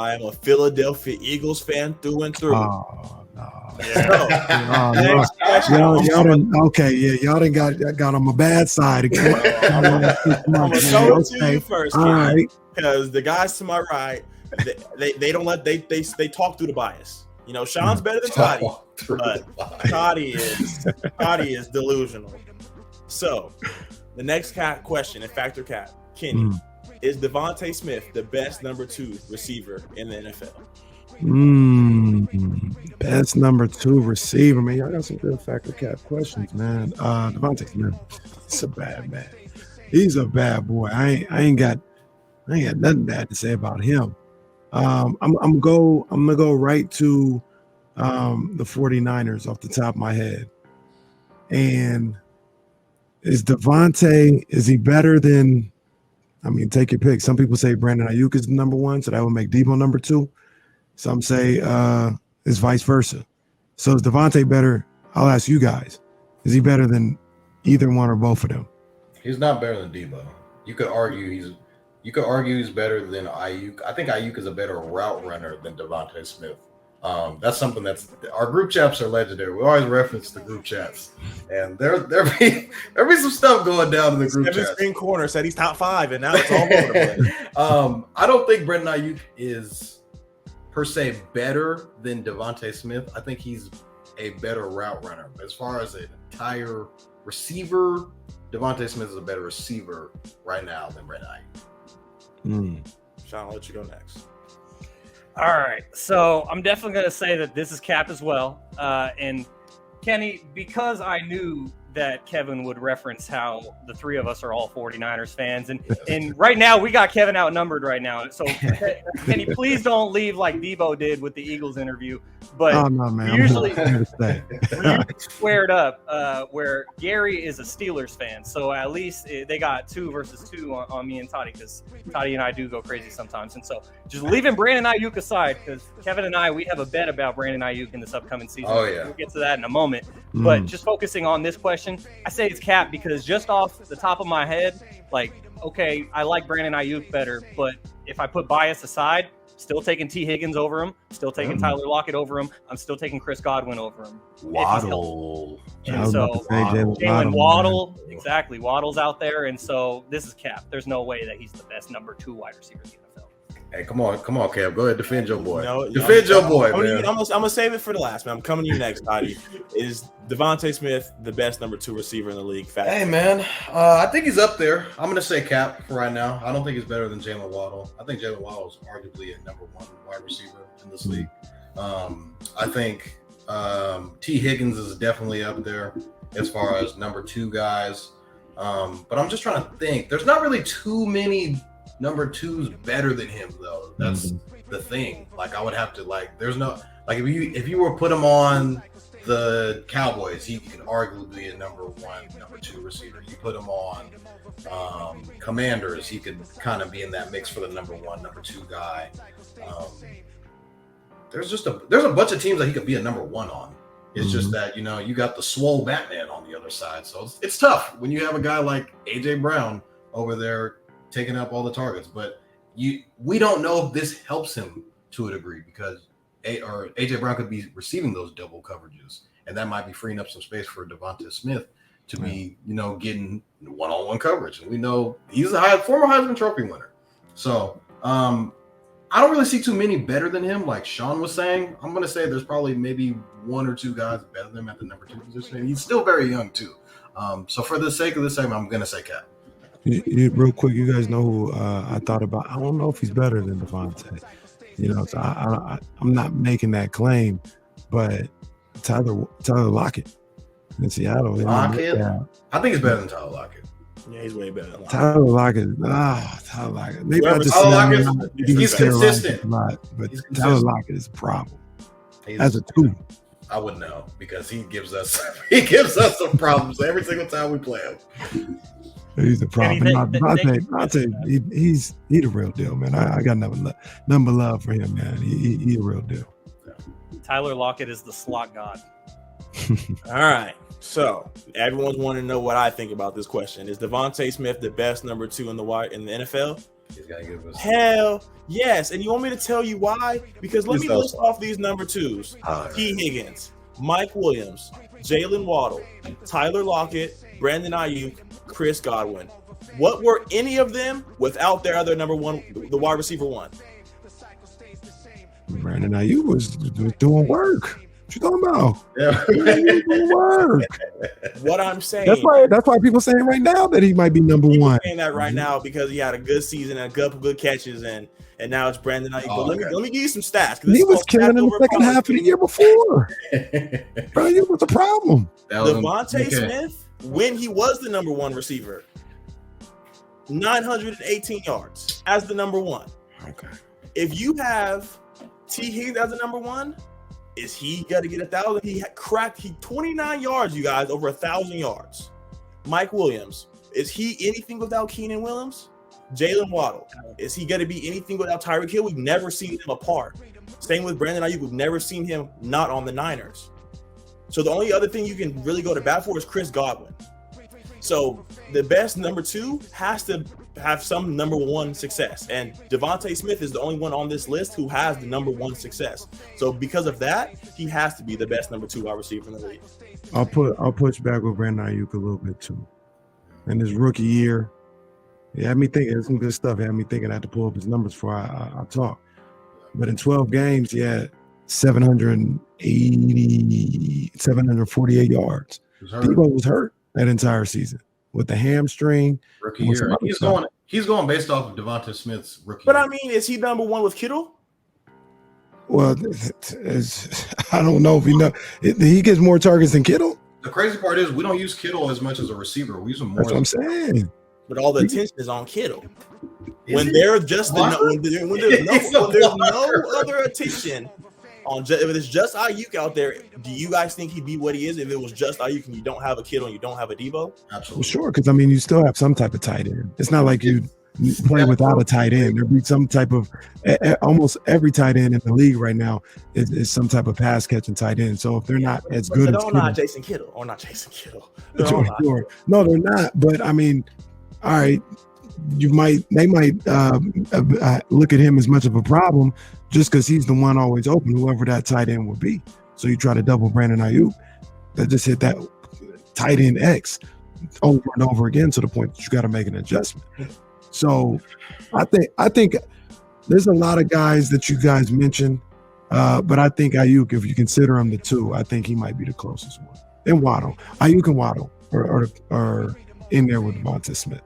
I am a Philadelphia Eagles fan through and through. Oh, no. Y'all done got on my bad side. I'm gonna show it to you first, all right. Because the guys to my right, they don't let they talk through the bias. You know, Shaun's better than Toddy, but Toddy is delusional. So, the next question and factor cap, Kenny, is Devonta Smith the best number 2 receiver in the NFL? Best number 2 receiver, man. Y'all got some good factor cap questions, man. Devonta Smith, he's a bad man. He's a bad boy. I ain't got nothing bad to say about him. I'm gonna go right to the 49ers off the top of my head. And is he better than, I mean, take your pick. Some people say Brandon Ayuk is number 1, so that would make Debo number 2. Some say it's vice versa. So is Devonta better? I'll ask you guys. Is he better than either one or both of them? He's not better than Debo. You could argue he's better than Ayuk. I think Ayuk is a better route runner than Devonta Smith. That's something our group chats are legendary. We always reference the group chats, and there be some stuff going down in the group chats. Screen Corner said he's top 5, and now it's all over the place. I don't think Brandon Ayuk is per se better than Devonta Smith. I think he's a better route runner. As far as an entire receiver, Devonta Smith is a better receiver right now than Brandon Ayuk. Shaun, I'll let you go next. All right, so I'm definitely going to say that this is cap as well. And Kenny, because I knew that Kevin would reference how the 3 of us are all 49ers fans. And right now, we got Kevin outnumbered right now. So, Kenny, please don't leave like Debo did with the Eagles interview. But usually squared up where Garry is a Steelers fan. So at least they got 2 versus 2 on me and Toddy, because Toddy and I do go crazy sometimes. And so just leaving Brandon Ayuk aside, because Kevin and I, we have a bet about Brandon Ayuk in this upcoming season. Oh, yeah. We'll get to that in a moment. But just focusing on this question, I say it's cap because just off the top of my head, like, okay, I like Brandon Ayuk better, but if I put bias aside, still taking T. Higgins over him, still taking Tyler Lockett over him, I'm still taking Chris Godwin over him. Waddle. And so Jalen Waddle, exactly. Waddle's out there, and so this is cap. There's no way that he's the best number 2 wide receiver in the NFL. Hey, come on, Kev. Go ahead, defend your boy. Defend your boy, man. I'm gonna save it for the last, man. I'm coming to you next, Toddy. Is Devonta Smith the best number 2 receiver in the league? Hey, man. I think he's up there. I'm gonna say cap for right now. I don't think he's better than Jalen Waddle. I think Jalen Waddle is arguably a number 1 wide receiver in this league. I think T. Higgins is definitely up there as far as number 2 guys. But I'm just trying to think. There's not really too many number 2's better than him, though. That's the thing. Like, I would have to, like, there's no, like, if you were to put him on the Cowboys, he could arguably be a number 1, number 2 receiver. You put him on Commanders, he could kind of be in that mix for the number 1, number 2 guy. There's a bunch of teams that he could be a number 1 on. It's just that, you got the swole Batman on the other side. So it's tough when you have a guy like A.J. Brown over there taking up all the targets. But we don't know if this helps him to a degree, because A.J. Brown could be receiving those double coverages, and that might be freeing up some space for Devonta Smith to be, getting one-on-one coverage. And we know he's a former Heisman Trophy winner. So I don't really see too many better than him, like Shaun was saying. I'm going to say there's probably maybe 1 or 2 guys better than him at the number 2 position. And he's still very young, too. So for the sake of this segment, I'm going to say cap. Real quick, you guys know who I thought about? I don't know if he's better than Devonta. So I'm not making that claim, but Tyler Lockett in Seattle. Lockett? I think he's better than Tyler Lockett. Yeah, he's way better than Lockett. Tyler Lockett. Maybe I just he's consistent. But Tyler Lockett is a problem. As a 2. I wouldn't know, because he gives us some problems every single time we play him. He's the problem. Devonta, he's the real deal, man. I got nothing but love for him, man. He a real deal. Tyler Lockett is the slot god. All right. So everyone's wanting to know what I think about this question. Is Devonta Smith the best number 2 in the NFL? He's got to give us. Hell yes. And you want me to tell you why? Because let me list off these number twos. T. Higgins, Mike Williams, Jalen Waddle, Tyler Lockett, Brandon Ayuk, Chris Godwin. What were any of them without their other number one, the wide receiver one? Brandon Ayuk was doing work. What you talking about? Yeah. Doing work. What I'm saying. That's why people saying right now that he might be number one. Saying that right now because he had a good season and a couple good catches and now it's Brandon Ayuk. But let me give you some stats. He was killing in the second half of the year before. Bro, you was the problem. Devonta Smith, when he was the number one receiver, 918 yards as the number one. Okay. If you have T. Higgins as the number one, is he got to get 1,000? He cracked 29 yards, you guys, over 1,000 yards. Mike Williams, is he anything without Keenan Williams? Jalen Waddle, is he going to be anything without Tyreek Hill? We've never seen them apart. Same with Brandon Ayuk. We've never seen him not on the Niners. So the only other thing you can really go to bat for is Chris Godwin. So the best number two has to have some number one success. And Devonta Smith is the only one on this list who has the number one success. So because of that, he has to be the best number two wide receiver in the league. I'll push back with Brandon Ayuk a little bit too. In his rookie year, it had me thinking some good stuff. It had me thinking I had to pull up his numbers before I talk. But in 12 games, he had 748 yards. Debo was hurt that entire season with the hamstring. Rookie year. He's going based off of Devonta Smith's rookie But year. I mean, is he number one with Kittle? Well, I don't know if he gets more targets than Kittle. The crazy part is we don't use Kittle as much as a receiver. We use him more. That's what I'm saying. But all the attention is on Kittle. When there's no other attention on, if it's just Ayuk out there, do you guys think he'd be what he is if it was just Ayuk and you don't have a Kittle and you don't have a Debo? Absolutely. Well, sure, because I mean you still have some type of tight end. It's not like you play without a tight end. There'd be some type of almost every tight end in the league right now is some type of pass catching tight end. So if they're not as good as not Jason Kittle. Sure. No, they're not. But I mean, all right, they might look at him as much of a problem just because he's the one always open, whoever that tight end would be. So you try to double Brandon Ayuk, that just hit that tight end X over and over again to the point that you got to make an adjustment. So I think there's a lot of guys that you guys mentioned, but I think Ayuk, if you consider him the two, I think he might be the closest one. And Waddle, Ayuk and Waddle are in there with Devonta Smith.